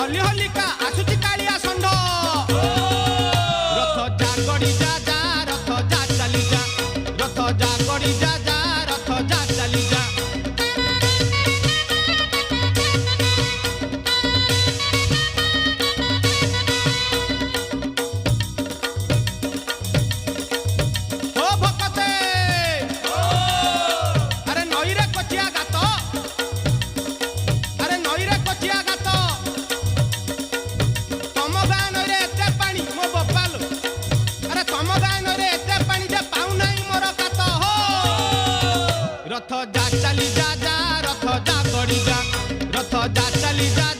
हली हलिका आसुची कालिया षंढ रथ जा गड़ी जा जा रथ जा चली जा रथ जा गड़ी जा जा रथ जा चली जा रथ जा चली जा जा रथ जा गड़ी जा रथ जा चली जा।